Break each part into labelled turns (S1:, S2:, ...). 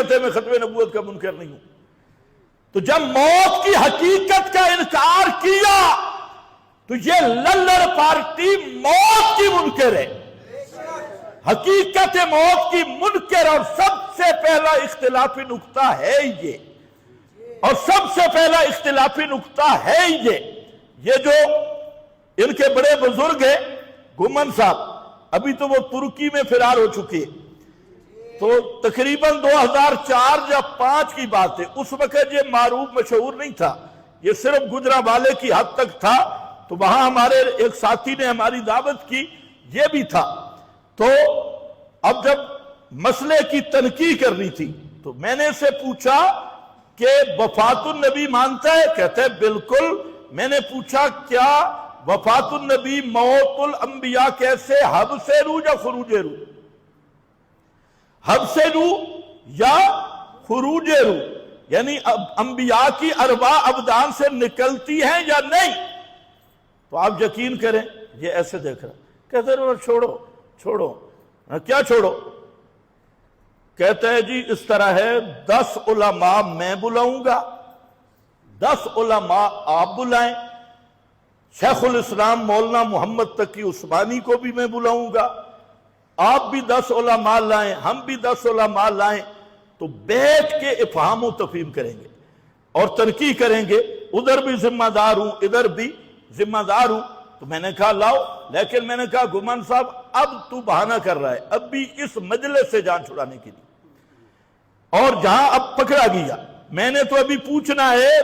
S1: میں ختم نبوت کا منکر نہیں ہوں. تو جب موت کی حقیقت کا انکار کیا تو یہ للڑ پارٹی موت کی منکر ہے. حقیقت موت کی منکر اور سب سے پہلا اختلافی نقطہ ہے یہ، اور سب سے پہلا اختلافی نقطہ ہے یہ جو ان کے بڑے بزرگ ہیں گھمن صاحب، ابھی تو وہ ترکی میں فرار ہو چکے، تو تقریباً 2004 یا 2005 کی بات ہے. اس وقت یہ معروف مشہور نہیں تھا، یہ صرف گجرانوالے کی حد تک تھا. تو وہاں ہمارے ایک ساتھی نے ہماری دعوت کی، یہ بھی تھا. تو اب جب مسئلے کی تنقیح کرنی تھی تو میں نے اسے پوچھا کہ وفات النبی مانتا ہے؟ کہتے ہیں بالکل. میں نے پوچھا کیا وفات النبی موت الانبیاء کیسے، حبس روح یا خروج روح؟ حبس روح یا خروج روح، یعنی انبیاء کی ارواح ابدان سے نکلتی ہیں یا نہیں؟ تو آپ یقین کریں یہ ایسے دیکھ رہا، کہتے ہیں چھوڑو چھوڑو. کیا چھوڑو؟ کہتے ہیں جی اس طرح ہے 10 علماء میں بلاؤں گا، 10 علماء آپ بلائیں، شیخ الاسلام مولانا محمد تقی عثمانی کو بھی میں بلاؤں گا، آپ بھی 10 علماء لائیں، ہم بھی 10 علماء لائیں، تو بیٹھ کے افہام و تفہیم کریں گے اور تنقیح کریں گے. ادھر بھی ذمہ دار ہوں ادھر بھی ذمہ دار ہوں. تو میں نے کہا لاؤ، لیکن میں نے کہا گھمن صاحب اب تو بہانہ کر رہا ہے، اب بھی اس مجلس سے جان چھڑانے کے لیے، اور جہاں اب پکڑا گیا میں نے تو ابھی پوچھنا ہے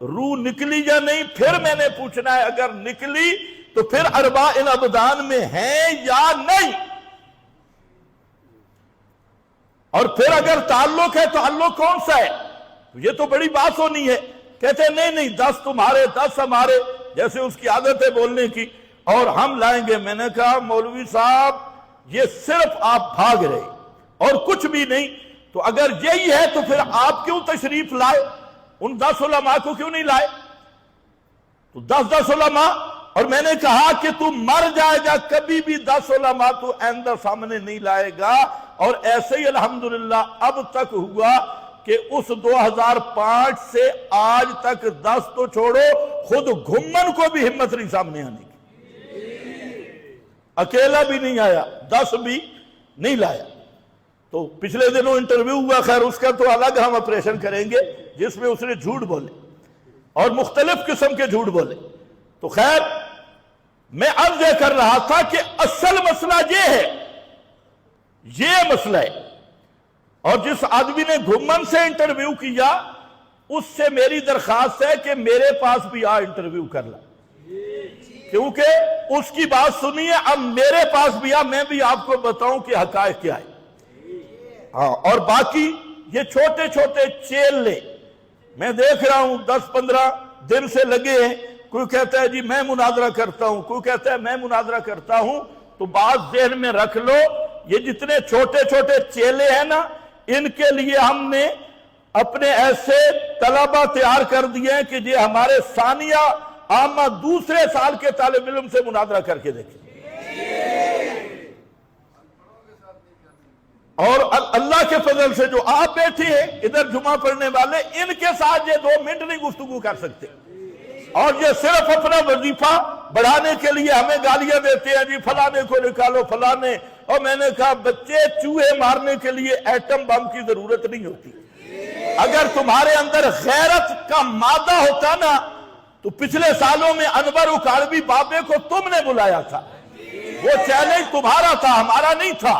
S1: روح نکلی یا نہیں، پھر میں نے پوچھنا ہے اگر نکلی تو پھر ارواح ان ابدان میں ہیں یا نہیں، اور پھر اگر تعلق ہے تعلق کون سا ہے؟ یہ تو بڑی بات ہونی ہے. کہتے ہیں نہیں 10 تمہارے 10 ہمارے، جیسے اس کی عادت ہے بولنے کی، اور ہم لائیں گے. میں نے کہا مولوی صاحب یہ صرف آپ بھاگ رہے اور کچھ بھی نہیں. تو اگر یہی ہے تو پھر آپ کیوں تشریف لائے؟ ان 10 علماء کو کیوں نہیں لائے؟ تو 10 علماء، اور میں نے کہا کہ تو مر جائے گا کبھی بھی 10 علماء تو آئندہ سامنے نہیں لائے گا. اور ایسے ہی الحمدللہ اب تک ہوا کہ اس 2005 سے آج تک 10 تو چھوڑو، خود گھمن کو بھی ہمت نہیں سامنے آنے کی، اکیلا بھی نہیں آیا، 10 بھی نہیں لایا. تو پچھلے دنوں انٹرویو ہوا، خیر اس کا تو الگ ہم آپریشن کریں گے، جس میں اس نے جھوٹ بولے اور مختلف قسم کے جھوٹ بولے. تو خیر میں عرض یہ کر رہا تھا کہ اصل مسئلہ یہ ہے، یہ مسئلہ ہے. اور جس آدمی نے گھمن سے انٹرویو کیا اس سے میری درخواست ہے کہ میرے پاس بھی انٹرویو کر لا، کیونکہ اس کی بات سنیے، اب میرے پاس بھی میں بھی آپ کو بتاؤں کہ حقائق کیا ہے. ہاں، اور باقی یہ چھوٹے چھوٹے چیلے میں دیکھ رہا ہوں 10-15 دن سے لگے ہیں. کوئی کہتا ہے جی میں مناظرہ کرتا ہوں، کوئی کہتا ہے میں مناظرہ کرتا ہوں. تو بات ذہن میں رکھ لو، یہ جتنے چھوٹے چھوٹے چیلے ہیں نا، ان کے لیے ہم نے اپنے ایسے طلبہ تیار کر دیے ہیں کہ یہ ہمارے ثانیہ عامہ دوسرے سال کے طالب علم سے مناظرہ کر کے دیکھیں. اور اللہ کے فضل سے جو آپ بیٹھے ہیں ادھر جمعہ پڑھنے والے، ان کے ساتھ یہ 2 منٹ نہیں گفتگو کر سکتے، اور یہ صرف اپنا وظیفہ بڑھانے کے لیے ہمیں گالیاں دیتے ہیں جی فلانے کو نکالو فلانے. اور میں نے کہا بچے چوہے مارنے کے لیے ایٹم بم کی ضرورت نہیں ہوتی. اگر تمہارے اندر غیرت کا مادہ ہوتا نا تو پچھلے سالوں میں انور اکاڑوی بابے کو تم نے بلایا تھا، وہ چیلنج تمہارا تھا ہمارا نہیں تھا،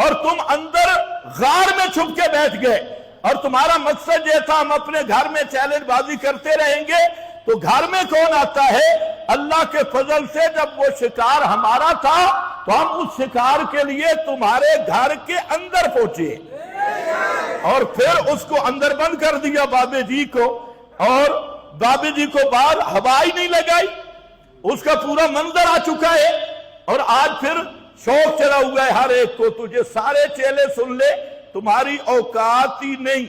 S1: اور تم اندر غار میں چھپ کے بیٹھ گئے، اور تمہارا مقصد یہ تھا ہم اپنے گھر میں چیلنج بازی کرتے رہیں گے. تو گھر میں کون آتا ہے؟ اللہ کے فضل سے جب وہ شکار ہمارا تھا تو ہم اس شکار کے لیے تمہارے گھر کے اندر پہنچے، اور پھر اس کو اندر بند کر دیا بابے جی کو، اور بابے جی کو باہر ہوا ہی نہیں لگائی. اس کا پورا منظر آ چکا ہے، اور آج پھر شوق چلا ہوا ہے ہر ایک کو. تجھے سارے چیلے سن لے، تمہاری اوقات ہی نہیں،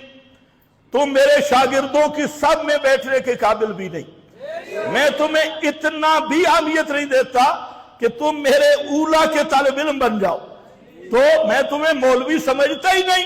S1: تم میرے شاگردوں کی سب میں بیٹھنے کے قابل بھی نہیں. میں تمہیں اتنا بھی اہمیت نہیں دیتا کہ تم میرے اولا کے طالب علم بن جاؤ، تو میں تمہیں مولوی سمجھتا ہی نہیں.